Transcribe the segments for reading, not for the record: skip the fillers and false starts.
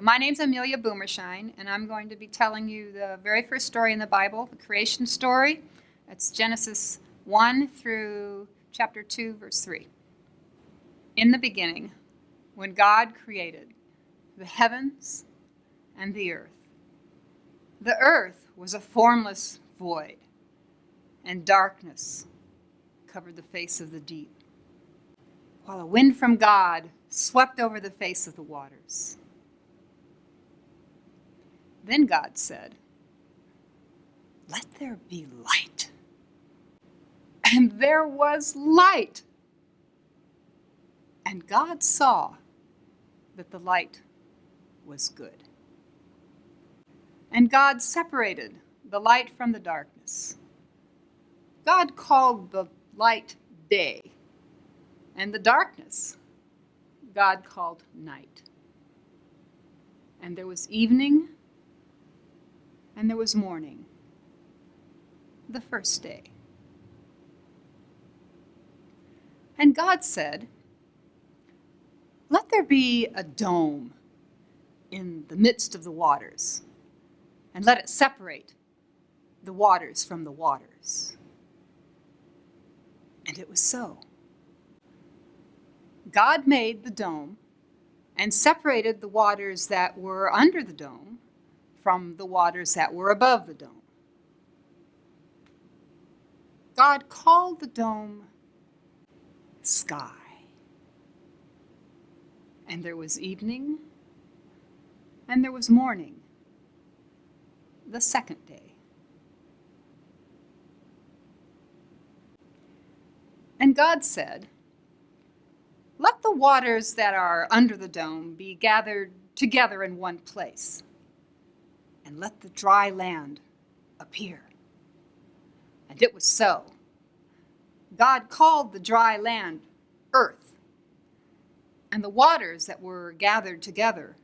My name's Amelia Boomershine, and I'm going to be telling you the very first story in the Bible, the creation story. It's Genesis 1 through chapter 2, verse 3. In the beginning, when God created the heavens and the earth was a formless void, and darkness covered the face of the deep, while a wind from God swept over the face of the waters. Then God said, "Let there be light." And there was light. And God saw that the light was good. And God separated the light from the darkness. God called the light day, and the darkness God called night. And there was evening, and there was morning, the first day. And God said, "Let there be a dome in the midst of the waters, and let it separate the waters from the waters." And it was so. God made the dome and separated the waters that were under the dome from the waters that were above the dome. God called the dome sky. And there was evening, and there was morning, the second day. And God said, "Let the waters that are under the dome be gathered together in one place, and let the dry land appear." And it was so. God called the dry land earth, and the waters that were gathered together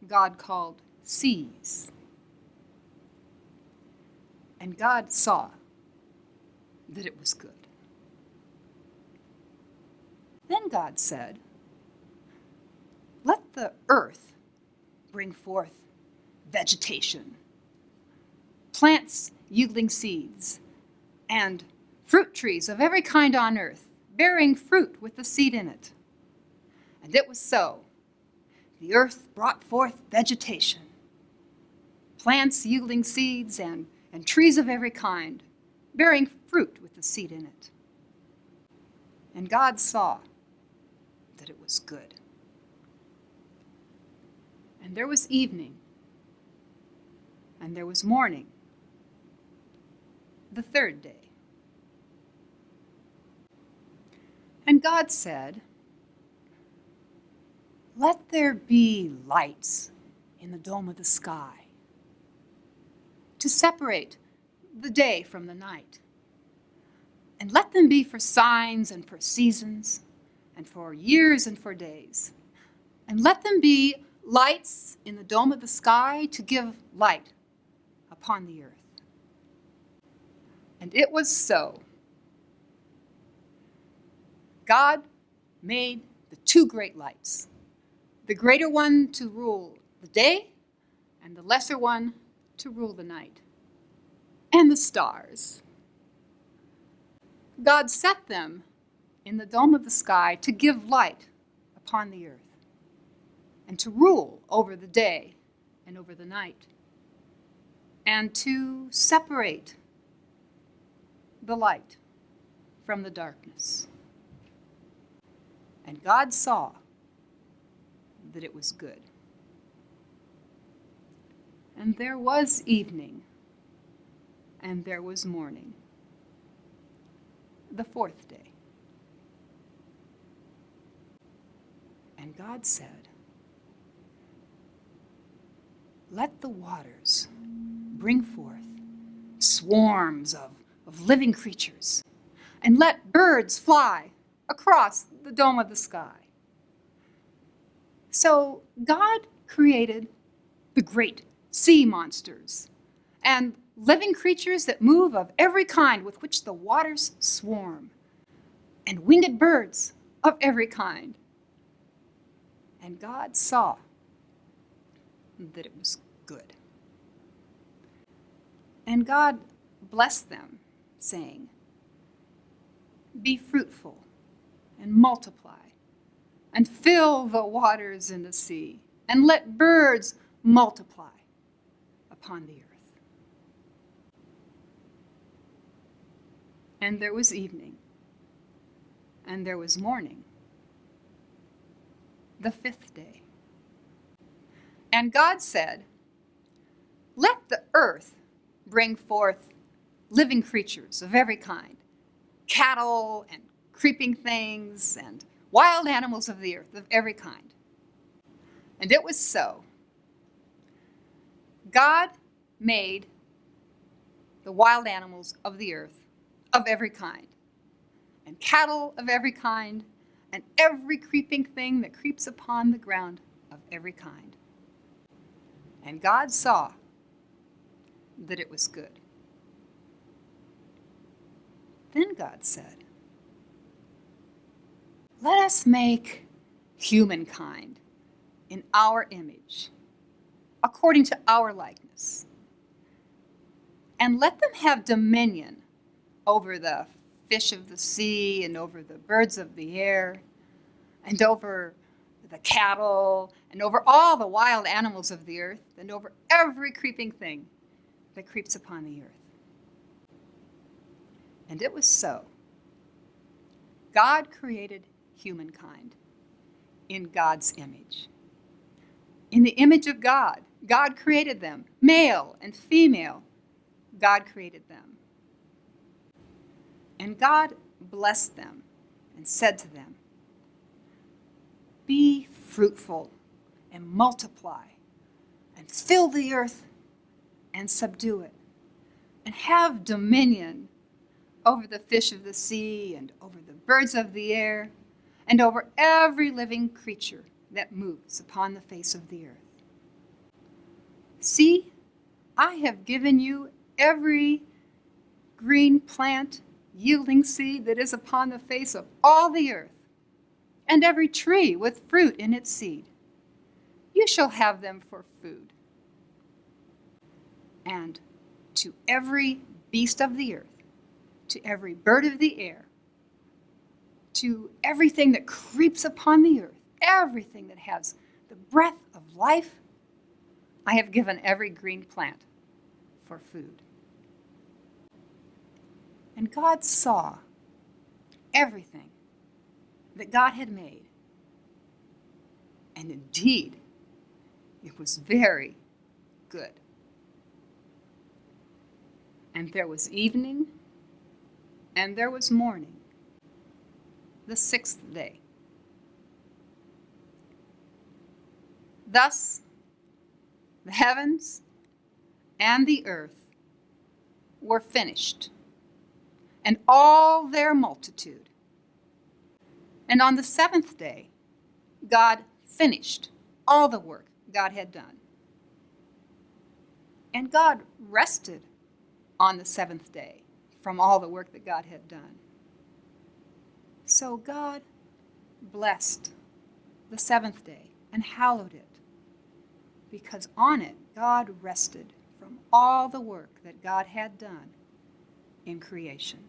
God called seas. And God saw that it was good. Then God said, "Let the earth bring forth vegetation, plants yielding seeds, and fruit trees of every kind on earth, bearing fruit with the seed in it." And it was so. The earth brought forth vegetation, plants yielding seeds, and trees of every kind, bearing fruit with the seed in it. And God saw that it was good. And there was evening, and there was morning, the third day. And God said, "Let there be lights in the dome of the sky to separate the day from the night. And let them be for signs and for seasons and for years and for days. And let them be lights in the dome of the sky to give light upon the earth." And it was so. God made the two great lights, the greater one to rule the day, and the lesser one to rule the night, and the stars. God set them in the dome of the sky to give light upon the earth, and to rule over the day and over the night, and to separate the light from the darkness. And God saw that it was good. And there was evening, and there was morning, the fourth day. And God said, "Let the waters bring forth swarms of living creatures, and let birds fly across the dome of the sky." So God created the great sea monsters and living creatures that move of every kind with which the waters swarm, and winged birds of every kind. And God saw that it was good. And God blessed them, saying, "Be fruitful and multiply, and fill the waters in the sea, and let birds multiply upon the earth." And there was evening, and there was morning, the fifth day. And God said, "Let the earth bring forth living creatures of every kind, cattle and creeping things and wild animals of the earth of every kind." And it was so. God made the wild animals of the earth of every kind, and cattle of every kind, and every creeping thing that creeps upon the ground of every kind. And God saw that it was good. Then God said, "Let us make humankind in our image, according to our likeness, and let them have dominion over the fish of the sea, and over the birds of the air, and over the cattle, and over all the wild animals of the earth, and over every creeping thing that creeps upon the earth." And it was so. God created humankind in God's image. In the image of God, God created them, male and female. God created them. And God blessed them and said to them, "Be fruitful and multiply, and fill the earth and subdue it, and have dominion over the fish of the sea, and over the birds of the air, and over every living creature that moves upon the face of the earth. See, I have given you every green plant yielding seed that is upon the face of all the earth, and every tree with fruit in its seed. You shall have them for food. And to every beast of the earth, to every bird of the air, to everything that creeps upon the earth, everything that has the breath of life, I have given every green plant for food." And God saw everything that God had made, and indeed, it was very good. And there was evening, and there was morning, the sixth day. Thus, the heavens and the earth were finished, and all their multitude. And on the seventh day, God finished all the work God had done. And God rested on the seventh day from all the work that God had done. So God blessed the seventh day and hallowed it, because on it God rested from all the work that God had done in creation.